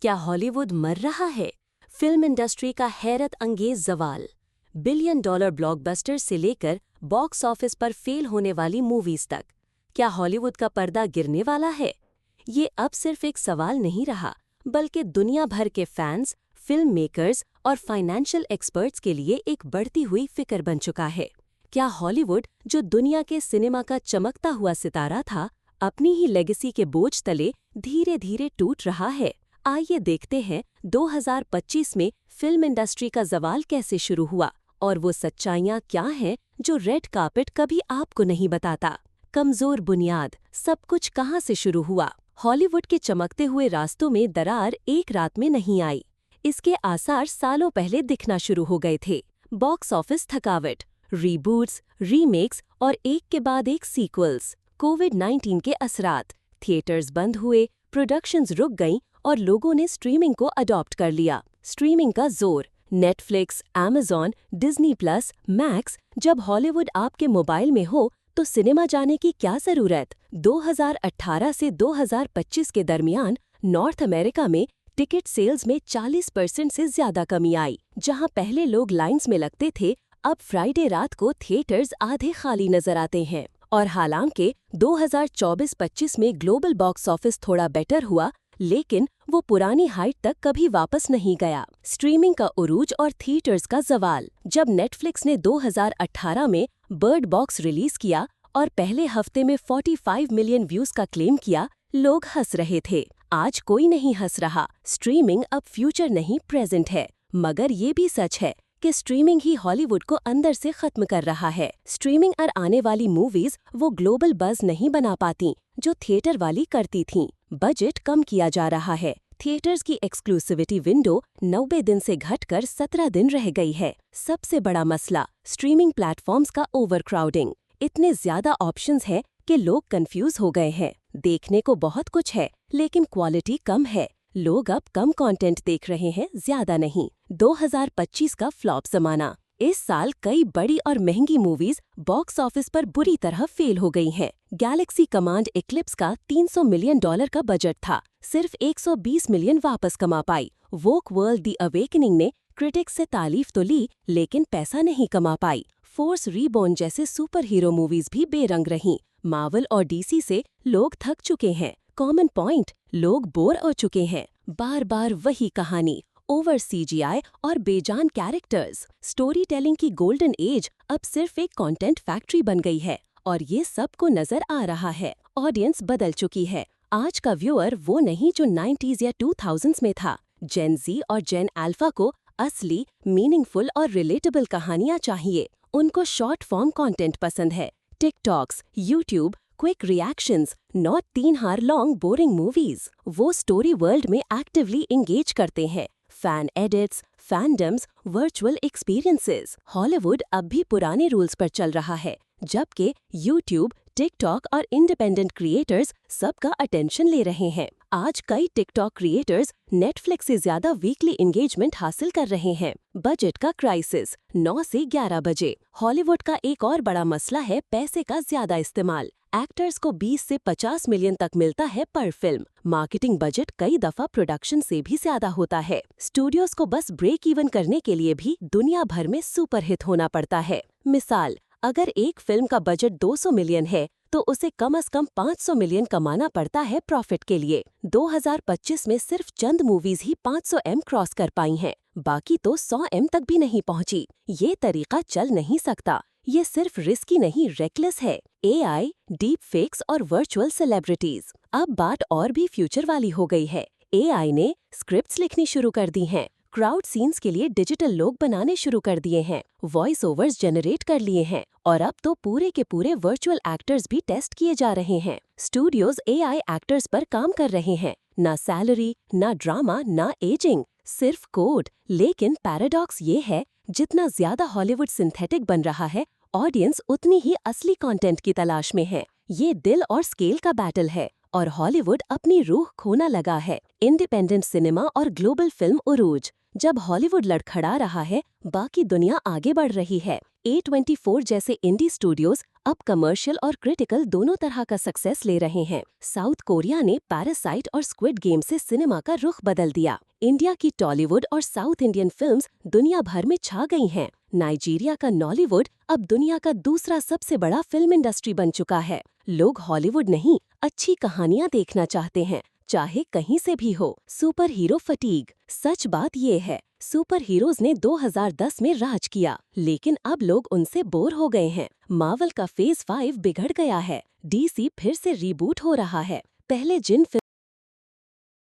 क्या हॉलीवुड मर रहा है? फिल्म इंडस्ट्री का हैरत अंगेज ज़वाल। बिलियन डॉलर ब्लॉकबस्टर से लेकर बॉक्स ऑफिस पर फेल होने वाली मूवीज तक, क्या हॉलीवुड का पर्दा गिरने वाला है? ये अब सिर्फ एक सवाल नहीं रहा, बल्कि दुनिया भर के फैंस, फिल्म मेकर्स और फाइनेंशियल एक्सपर्ट्स के लिए एक बढ़ती हुई फिक्र बन चुका है। क्या हॉलीवुड, जो दुनिया के सिनेमा का चमकता हुआ सितारा था, अपनी ही लेगेसी के बोझ तले धीरे धीरे टूट रहा है? आइए देखते हैं 2025 में फिल्म इंडस्ट्री का ज़वाल कैसे शुरू हुआ और वो सच्चाइयाँ क्या हैं जो रेड कार्पेट कभी आपको नहीं बताता। कमज़ोर बुनियाद, सब कुछ कहाँ से शुरू हुआ? हॉलीवुड के चमकते हुए रास्तों में दरार एक रात में नहीं आई। इसके आसार सालों पहले दिखना शुरू हो गए थे। बॉक्स ऑफिस थकावट, रीबूट्स, रीमेक्स और एक के बाद एक सीक्वल्स, कोविड-19 के असरात, थिएटर्स बंद हुए, प्रोडक्शंस रुक गईं और लोगों ने स्ट्रीमिंग को अडॉप्ट कर लिया। स्ट्रीमिंग का जोर, Netflix, Amazon, Disney plus, max. जब हॉलीवुड आपके मोबाइल में हो तो सिनेमा जाने की क्या जरूरत? 2018 से 2025 के दरमियान नॉर्थ अमेरिका में टिकट सेल्स में 40% से ज्यादा कमी आई। जहां पहले लोग लाइंस में लगते थे, अब फ्राइडे रात को थिएटर्स आधे खाली नजर आते हैं। और हालांकि 2024-25 में ग्लोबल बॉक्स ऑफिस थोड़ा बेटर हुआ, लेकिन वो पुरानी हाइट तक कभी वापस नहीं गया। स्ट्रीमिंग का उरूज और थिएटर्स का ज़वाल। जब नेटफ्लिक्स ने 2018 में बर्ड बॉक्स रिलीज किया और पहले हफ्ते में 45 मिलियन व्यूज का क्लेम किया, लोग हंस रहे थे। आज कोई नहीं हंस रहा। स्ट्रीमिंग अब फ्यूचर नहीं, प्रेजेंट है। मगर ये भी सच है कि स्ट्रीमिंग ही हॉलीवुड को अंदर से खत्म कर रहा है। स्ट्रीमिंग और आने वाली मूवीज वो ग्लोबल बज़ नहीं बना पाती जो थिएटर वाली करती थीं। बजट कम किया जा रहा है। थिएटर्स की एक्सक्लूसिविटी विंडो 90 दिन से घटकर 17 दिन रह गई है। सबसे बड़ा मसला, स्ट्रीमिंग प्लेटफॉर्म्स का ओवरक्राउडिंग। इतने ज्यादा ऑप्शंस हैं कि लोग कंफ्यूज हो गए हैं। देखने को बहुत कुछ है, लेकिन क्वालिटी कम है। लोग अब कम कंटेंट देख रहे हैं, ज्यादा नहीं। 2025 का फ्लॉप जमाना। इस साल कई बड़ी और महंगी मूवीज बॉक्स ऑफिस पर बुरी तरह फेल हो गई हैं। गैलेक्सी कमांड इक्लिप्स का $300 मिलियन का बजट था, सिर्फ 120 मिलियन वापस कमा पाई। वोक वर्ल्ड दी अवेकनिंग ने क्रिटिक्स से तारीफ तो ली, लेकिन पैसा नहीं कमा पाई। फोर्स रीबॉर्न जैसे सुपर हीरो मूवीज भी बेरंग रहीं। मार्वल और डीसी से लोग थक चुके हैं। कॉमन पॉइंट, लोग बोर हो चुके हैं। बार बार वही कहानी, ओवर सीजीआई और बेजान कैरेक्टर्स। स्टोरी टेलिंग की गोल्डन एज अब सिर्फ एक कंटेंट फैक्ट्री बन गई है और ये सबको नजर आ रहा है। ऑडियंस बदल चुकी है। आज का व्यूअर वो नहीं जो 90s या 2000s में था। जेन जी और जेन अल्फा को असली, मीनिंगफुल और रिलेटेबल कहानियां चाहिए। उनको शॉर्ट फॉर्म कंटेंट पसंद है। TikToks, YouTube, quick reactions, not 3 हार लॉन्ग बोरिंग मूवीज। वो स्टोरी वर्ल्ड में एक्टिवली एंगेज करते हैं। Fan edits, fandoms, virtual experiences. Hollywood अब भी पुराने रूल्स पर चल रहा है, जबकि यूट्यूब, टिकटॉक और इंडिपेंडेंट क्रिएटर्स सबका अटेंशन ले रहे हैं। आज कई टिकटॉक क्रिएटर्स नेटफ्लिक्स से ज्यादा वीकली एंगेजमेंट हासिल कर रहे हैं। बजट का क्राइसिस, 9 से 11 बजे। हॉलीवुड का एक और बड़ा मसला है पैसे का ज्यादा इस्तेमाल। एक्टर्स को 20 से 50 मिलियन तक मिलता है पर फिल्म। मार्केटिंग बजट कई दफा प्रोडक्शन से भी ज्यादा होता है। स्टूडियोज को बस ब्रेक इवन करने के लिए भी दुनिया भर में सुपरहिट होना पड़ता है। मिसाल, अगर एक फिल्म का बजट 200 मिलियन है तो उसे कम से कम 500 मिलियन कमाना पड़ता है प्रॉफिट के लिए। 2025 में सिर्फ चंद मूवीज ही 500 M क्रॉस कर पाई हैं, बाकी तो 100 M तक भी नहीं पहुंची। ये तरीका चल नहीं सकता। ये सिर्फ रिस्की नहीं, रेकलेस है। AI, डीप फेक्स और वर्चुअल सेलिब्रिटीज। अब बात और भी फ्यूचर वाली हो गई है। AI ने स्क्रिप्ट्स लिखनी शुरू कर दी हैं, क्राउड सीन्स के लिए डिजिटल लोग बनाने शुरू कर दिए हैं, वॉइस ओवर्स जनरेट कर लिए हैं और अब तो पूरे के पूरे वर्चुअल एक्टर्स भी टेस्ट किए जा रहे हैं। स्टूडियोज AI एक्टर्स पर काम कर रहे हैं। ना सैलरी, ना ड्रामा, ना एजिंग, सिर्फ कोड। लेकिन पैराडॉक्स ये है, जितना ज्यादा हॉलीवुड सिंथेटिक बन रहा है, ऑडियंस उतनी ही असली कंटेंट की तलाश में है। ये दिल और स्केल का बैटल है। और हॉलीवुड अपनी रूह खोना लगा है। इंडिपेंडेंट सिनेमा और ग्लोबल फिल्म उरूज। जब हॉलीवुड लड़खड़ा रहा है, बाकी दुनिया आगे बढ़ रही है। A24 जैसे इंडी स्टूडियोज अब कमर्शियल और क्रिटिकल दोनों तरह का सक्सेस ले रहे हैं। साउथ कोरिया ने पैरासाइट और स्क्विड गेम से सिनेमा का रुख बदल दिया। इंडिया की टॉलीवुड और साउथ इंडियन फिल्म्स दुनिया भर में छा गई हैं। नाइजीरिया का नॉलीवुड अब दुनिया का दूसरा सबसे बड़ा फिल्म इंडस्ट्री बन चुका है। लोग हॉलीवुड नहीं, अच्छी कहानियां देखना चाहते हैं, चाहे कहीं से भी हो। Super hero fatigue. सच बात ये है, सुपर हीरोज ने 2010 में राज किया, लेकिन अब लोग उनसे बोर हो गए हैं। मार्वल का फेज 5 बिगड़ गया है। DC फिर से रीबूट हो रहा है। पहले जिन